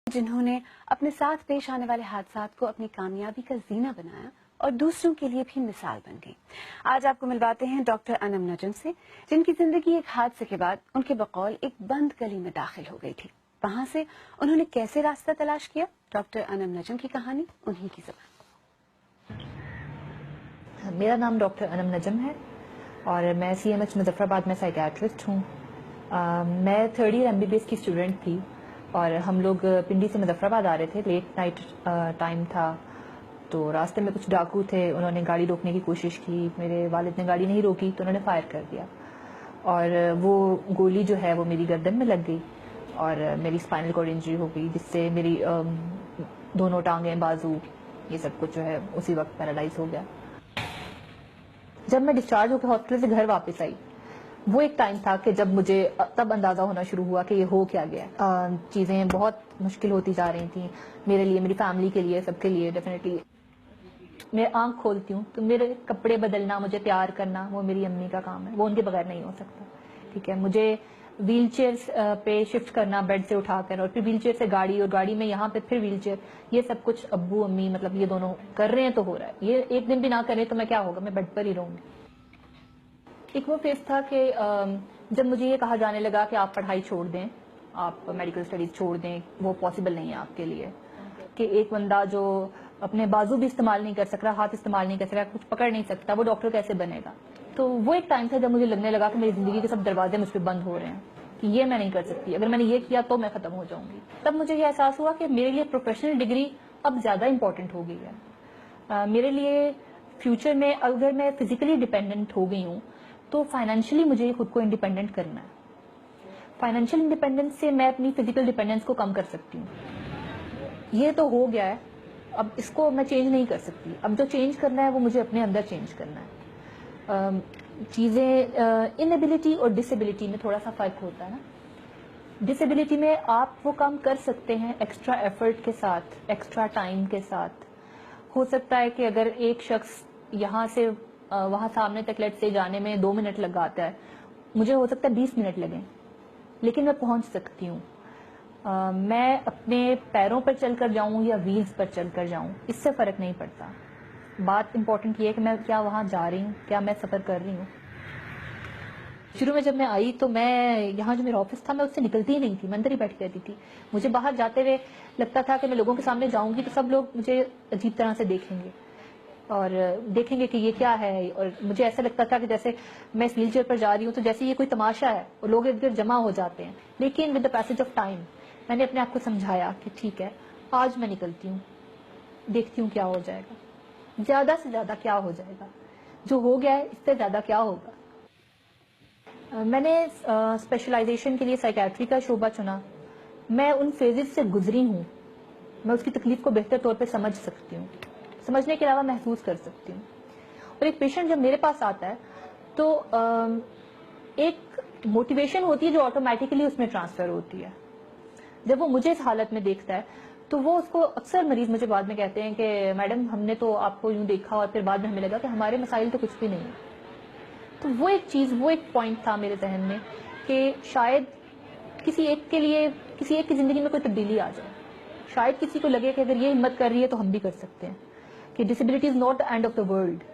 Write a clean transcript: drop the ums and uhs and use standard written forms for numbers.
جنہوں نے اپنے ساتھ پیش آنے والے حادثات کو اپنی کامیابی کا زینہ بنایا اور دوسروں کے لیے بھی مثال بن گئی۔ آج آپ کو ملواتے ہیں ڈاکٹر انم نجم سے، جن کی زندگی ایک حادثے کے بعد ان کے بقول ایک بند گلی میں داخل ہو گئی تھی۔ وہاں سے انہوں نے کیسے راستہ تلاش کیا، ڈاکٹر انم نجم کی کہانی انہی کی زبان۔ میرا نام ڈاکٹر انم نجم ہے اور میں سی ایم ایچ مظفر آباد میں سائیکیٹرسٹ ہوں۔ میں 3rd ایئر MBBS کی اسٹوڈنٹ تھی اور ہم لوگ پنڈی سے مظفر آباد آ رہے تھے، لیٹ نائٹ ٹائم تھا، تو راستے میں کچھ ڈاکو تھے، انہوں نے گاڑی روکنے کی کوشش کی، میرے والد نے گاڑی نہیں روکی تو انہوں نے فائر کر دیا اور وہ گولی جو ہے وہ میری گردن میں لگ گئی اور میری اسپائنل کارڈ انجری ہو گئی، جس سے میری دونوں ٹانگیں، بازو، یہ سب کچھ جو ہے اسی وقت پیرالائز ہو گیا۔ جب میں ڈسچارج ہو کے ہاسپٹل سے گھر واپس آئی، وہ ایک ٹائم تھا کہ جب مجھے تب اندازہ ہونا شروع ہوا کہ یہ ہو کیا گیا۔ چیزیں بہت مشکل ہوتی جا رہی تھیں میرے لیے، میری فیملی کے لیے، سب کے لیے۔ ڈیفینیٹلی میں آنکھ کھولتی ہوں تو میرے کپڑے بدلنا، مجھے تیار کرنا، وہ میری امی کا کام ہے، وہ ان کے بغیر نہیں ہو سکتا، ٹھیک ہے۔ مجھے ویل چیئر پہ شفٹ کرنا، بیڈ سے اٹھا کر، اور پھر ویل چیئر سے گاڑی، اور گاڑی میں یہاں پہ پھر ویل چیئر، یہ سب کچھ ابو امی مطلب یہ دونوں کر رہے ہیں تو ہو رہا ہے، یہ ایک دن بھی نہ کریں تو میں کیا ہوگا، میں بیڈ پر ہی رہوں گی۔ ایک وہ فیس تھا کہ جب مجھے یہ کہا جانے لگا کہ آپ پڑھائی چھوڑ دیں، آپ میڈیکل اسٹڈیز چھوڑ دیں، وہ پاسبل نہیں ہے آپ کے لیے، کہ ایک بندہ جو اپنے بازو بھی استعمال نہیں کر سکتا، ہاتھ استعمال نہیں کر سکتا، کچھ پکڑ نہیں سکتا، وہ ڈاکٹر کیسے بنے گا۔ تو وہ ایک ٹائم تھا جب مجھے لگنے لگا کہ میری زندگی کے سب دروازے مجھ پہ بند ہو رہے ہیں، کہ یہ میں نہیں کر سکتی، اگر میں نے یہ کیا تو میں ختم ہو جاؤں گی۔ تب مجھے یہ احساس ہوا کہ میرے لیے پروفیشنل ڈگری اب زیادہ امپورٹنٹ ہو گئی ہے۔ میرے لیے فیوچر میں اگر میں فزیکلی ڈیپینڈنٹ ہو گئی ہوں تو فائنینشلی مجھے خود کو انڈیپینڈنٹ کرنا ہے۔ فائنینشیل انڈیپینڈنس سے میں اپنی فزیکل ڈیپینڈنس کو کم کر سکتی ہوں۔ یہ تو ہو گیا ہے، اب اس کو میں چینج نہیں کر سکتی، اب جو چینج کرنا ہے وہ مجھے اپنے اندر چینج کرنا ہے۔ چیزیں انیبلٹی اور ڈسیبلٹی میں تھوڑا سا فرق ہوتا ہے نا۔ ڈسیبلٹی میں آپ وہ کام کر سکتے ہیں ایکسٹرا ایفرٹ کے ساتھ، ایکسٹرا ٹائم کے ساتھ۔ ہو سکتا ہے کہ اگر ایک شخص یہاں سے وہاں سامنے تک لیٹ سے جانے میں 2 منٹ لگاتا ہے، مجھے ہو سکتا ہے 20 منٹ لگیں، لیکن میں پہنچ سکتی ہوں۔ میں اپنے پیروں پر چل کر جاؤں یا ویلز پر چل کر جاؤں، اس سے فرق نہیں پڑتا۔ بات امپورٹنٹ یہ ہے کہ میں کیا وہاں جا رہی ہوں، کیا میں سفر کر رہی ہوں۔ شروع میں جب میں آئی تو میں یہاں جو میرا آفس تھا میں اس سے نکلتی ہی نہیں تھی، میں اندر ہی بیٹھی رہتی تھی۔ مجھے باہر جاتے ہوئے لگتا تھا کہ میں لوگوں کے سامنے جاؤں گی تو سب لوگ مجھے عجیب طرح سے دیکھیں گے اور دیکھیں گے کہ یہ کیا ہے، اور مجھے ایسا لگتا تھا کہ جیسے میں اس ویل چیئر پر جا رہی ہوں تو جیسے یہ کوئی تماشا ہے اور لوگ ادھر جمع ہو جاتے ہیں۔ لیکن with the passage of time میں نے اپنے آپ کو سمجھایا کہ ٹھیک ہے، آج میں نکلتی ہوں، دیکھتی ہوں کیا ہو جائے گا، زیادہ سے زیادہ کیا ہو جائے گا، جو ہو گیا ہے اس سے زیادہ کیا ہوگا۔ میں نے اسپیشلائزیشن کے لیے سائیکیٹری کا شعبہ چنا۔ میں ان فیزز سے گزری ہوں، میں اس کی تکلیف کو بہتر طور پہ سمجھ سکتی ہوں، سمجھنے کے علاوہ محسوس کر سکتی ہوں۔ اور ایک پیشنٹ جب میرے پاس آتا ہے تو ایک موٹیویشن ہوتی ہے جو آٹومیٹکلی اس میں ٹرانسفر ہوتی ہے۔ جب وہ مجھے اس حالت میں دیکھتا ہے تو وہ اس کو اکثر مریض مجھے بعد میں کہتے ہیں کہ میڈم ہم نے تو آپ کو یوں دیکھا اور پھر بعد میں ہمیں لگا کہ ہمارے مسائل تو کچھ بھی نہیں ہے۔ تو وہ ایک چیز، وہ ایک پوائنٹ تھا میرے ذہن میں کہ شاید کسی ایک کے لیے، کسی ایک کی زندگی میں کوئی تبدیلی آ جائے، شاید کسی کو لگے کہ اگر یہ ہمت کر رہی ہے تو ہم بھی کر سکتے ہیں، کہ disability is not the and of the world.